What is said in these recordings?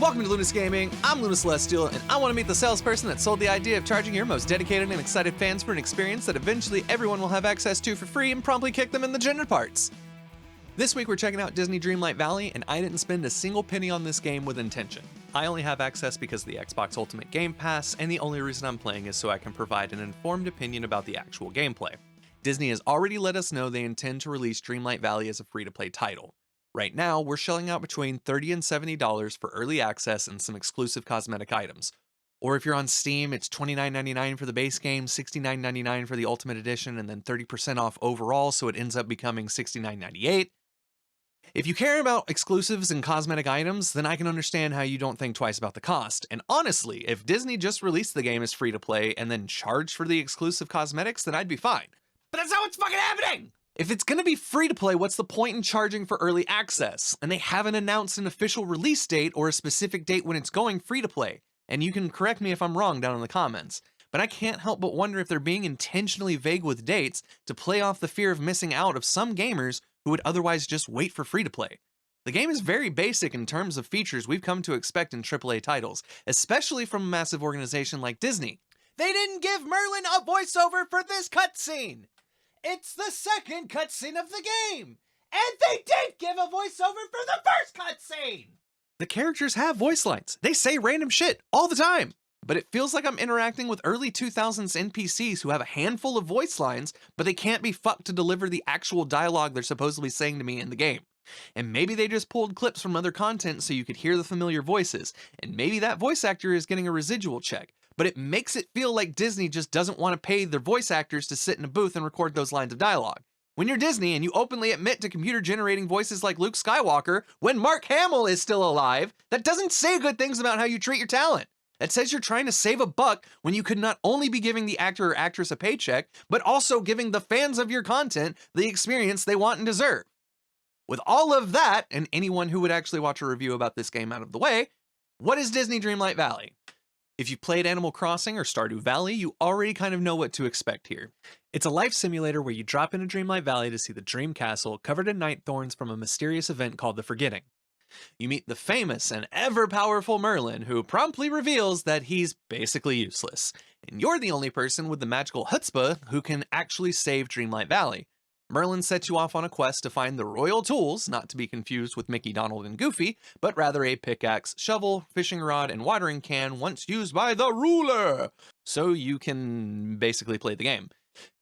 Welcome to Lunas Gaming. I'm Luna Celestial, and I want to meet the salesperson that sold the idea of charging your most dedicated and excited fans for an experience that eventually everyone will have access to for free and promptly kick them in the gender parts. This week we're checking out Disney Dreamlight Valley, and I didn't spend a single penny on this game with intention. I only have access because of the Xbox Ultimate Game Pass, and the only reason I'm playing is so I can provide an informed opinion about the actual gameplay. Disney has already let us know they intend to release Dreamlight Valley as a free-to-play title. Right now, we're shelling out between $30 and $70 for early access and some exclusive cosmetic items. Or if you're on Steam, it's $29.99 for the base game, $69.99 for the Ultimate Edition, and then 30% off overall, so it ends up becoming $69.98. If you care about exclusives and cosmetic items, then I can understand how you don't think twice about the cost. And honestly, if Disney just released the game as free to play and then charged for the exclusive cosmetics, then I'd be fine. But that's not what's fucking happening! If it's gonna be free to play, what's the point in charging for early access? And they haven't announced an official release date or a specific date when it's going free to play. And you can correct me if I'm wrong down in the comments. But I can't help but wonder if they're being intentionally vague with dates to play off the fear of missing out of some gamers who would otherwise just wait for free to play. The game is very basic in terms of features we've come to expect in AAA titles, especially from a massive organization like Disney. They didn't give Merlin a voiceover for this cutscene! It's the second cutscene of the game! And they did give a voiceover for the first cutscene! The characters have voice lines. They say random shit all the time. But it feels like I'm interacting with early 2000s NPCs who have a handful of voice lines, but they can't be fucked to deliver the actual dialogue they're supposedly saying to me in the game. And maybe they just pulled clips from other content so you could hear the familiar voices, and maybe that voice actor is getting a residual check. But it makes it feel like Disney just doesn't want to pay their voice actors to sit in a booth and record those lines of dialogue. When you're Disney and you openly admit to computer-generating voices like Luke Skywalker when Mark Hamill is still alive, that doesn't say good things about how you treat your talent. That says you're trying to save a buck when you could not only be giving the actor or actress a paycheck, but also giving the fans of your content the experience they want and deserve. With all of that, and anyone who would actually watch a review about this game out of the way, what is Disney Dreamlight Valley? If you've played Animal Crossing or Stardew Valley, you already kind of know what to expect here. It's a life simulator where you drop into Dreamlight Valley to see the dream castle covered in night thorns from a mysterious event called the Forgetting. You meet the famous and ever-powerful Merlin, who promptly reveals that he's basically useless, and you're the only person with the magical chutzpah who can actually save Dreamlight Valley. Merlin sets you off on a quest to find the royal tools, not to be confused with Mickey, Donald, and Goofy, but rather a pickaxe, shovel, fishing rod, and watering can once used by the ruler, so you can basically play the game.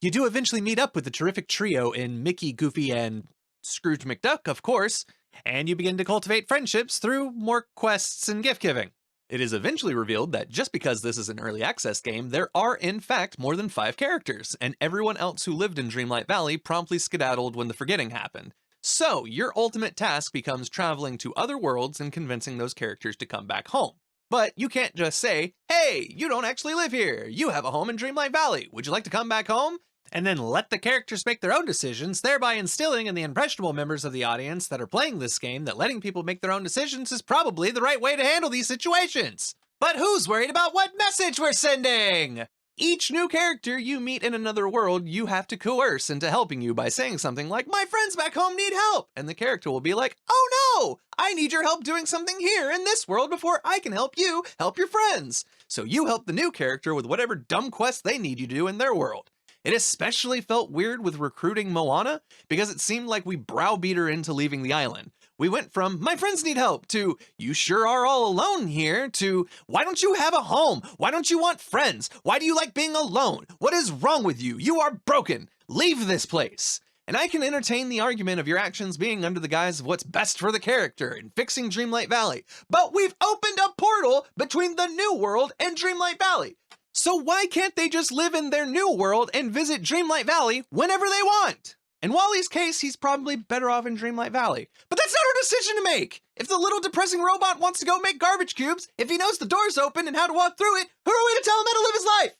You do eventually meet up with the terrific trio in Mickey, Goofy, and Scrooge McDuck, of course, and you begin to cultivate friendships through more quests and gift giving. It is eventually revealed that just because this is an early access game, there are in fact more than 5 characters, and everyone else who lived in Dreamlight Valley promptly skedaddled when the Forgetting happened. So your ultimate task becomes traveling to other worlds and convincing those characters to come back home. But you can't just say, hey, you don't actually live here, you have a home in Dreamlight Valley, would you like to come back home? And then let the characters make their own decisions, thereby instilling in the impressionable members of the audience that are playing this game that letting people make their own decisions is probably the right way to handle these situations. But who's worried about what message we're sending? Each new character you meet in another world, you have to coerce into helping you by saying something like, my friends back home need help, and the character will be like, oh no, I need your help doing something here in this world before I can help you help your friends. So you help the new character with whatever dumb quest they need you to do in their world. It especially felt weird with recruiting Moana, because it seemed like we browbeat her into leaving the island. We went from, my friends need help, to, you sure are all alone here, to, why don't you have a home? Why don't you want friends? Why do you like being alone? What is wrong with you? You are broken. Leave this place. And I can entertain the argument of your actions being under the guise of what's best for the character and fixing Dreamlight Valley. But we've opened a portal between the new world and Dreamlight Valley. So why can't they just live in their new world and visit Dreamlight Valley whenever they want? In Wally's case, he's probably better off in Dreamlight Valley. But that's not our decision to make! If the little depressing robot wants to go make garbage cubes, if he knows the door's open and how to walk through it, who are we to tell him how to live his life?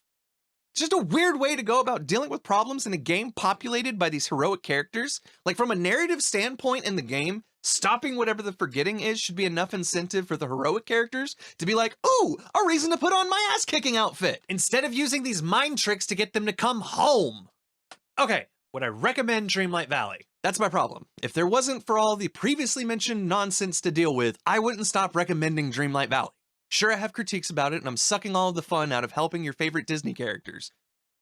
It's just a weird way to go about dealing with problems in a game populated by these heroic characters. Like, from a narrative standpoint in the game, stopping whatever the Forgetting is should be enough incentive for the heroic characters to be like, ooh, a reason to put on my ass-kicking outfit, instead of using these mind tricks to get them to come home. Okay, Would I recommend Dreamlight Valley? That's my problem. If there wasn't for all the previously mentioned nonsense to deal with, I wouldn't stop recommending Dreamlight Valley. Sure, I have critiques about it, and I'm sucking all of the fun out of helping your favorite Disney characters.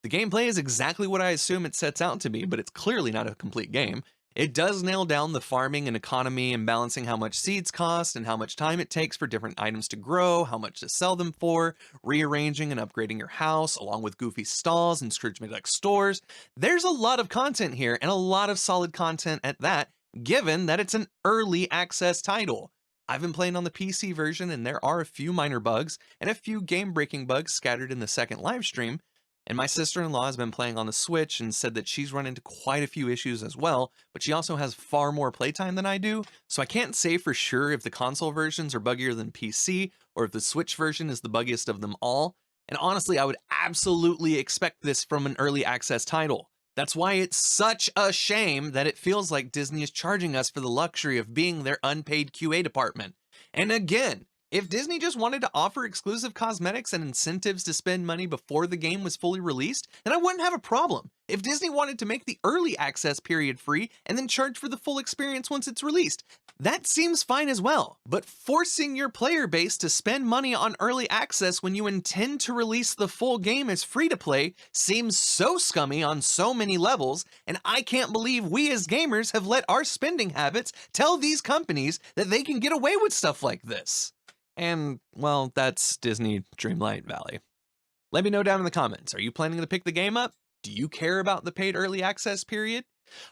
The gameplay is exactly what I assume it sets out to be, but it's clearly not a complete game. It does nail down the farming and economy and balancing how much seeds cost and how much time it takes for different items to grow, how much to sell them for, rearranging and upgrading your house, along with goofy stalls and Scrooge McDuck stores. There's a lot of content here, and a lot of solid content at that, given that it's an early access title. I've been playing on the PC version, and there are a few minor bugs and a few game-breaking bugs scattered in the second live stream. And my sister-in-law has been playing on the Switch and said that she's run into quite a few issues as well, but she also has far more playtime than I do, so I can't say for sure if the console versions are buggier than PC, or if the Switch version is the buggiest of them all. And honestly, I would absolutely expect this from an early access title. That's why it's such a shame that it feels like Disney is charging us for the luxury of being their unpaid QA department. And again, if Disney just wanted to offer exclusive cosmetics and incentives to spend money before the game was fully released, then I wouldn't have a problem. If Disney wanted to make the early access period free and then charge for the full experience once it's released, that seems fine as well. But forcing your player base to spend money on early access when you intend to release the full game as free to play seems so scummy on so many levels, and I can't believe we as gamers have let our spending habits tell these companies that they can get away with stuff like this. And, well, that's Disney Dreamlight Valley. Let me know down in the comments, are you planning to pick the game up? Do you care about the paid early access period?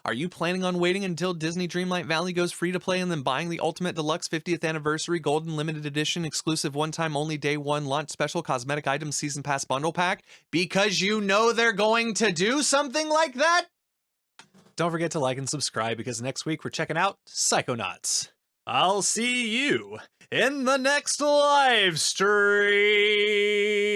Are you planning on waiting until Disney Dreamlight Valley goes free to play and then buying the Ultimate Deluxe 50th Anniversary Golden Limited Edition exclusive one-time only day one launch special cosmetic items season pass bundle pack because you know they're going to do something like that? Don't forget to like and subscribe because next week we're checking out Psychonauts. I'll see you in the next live stream.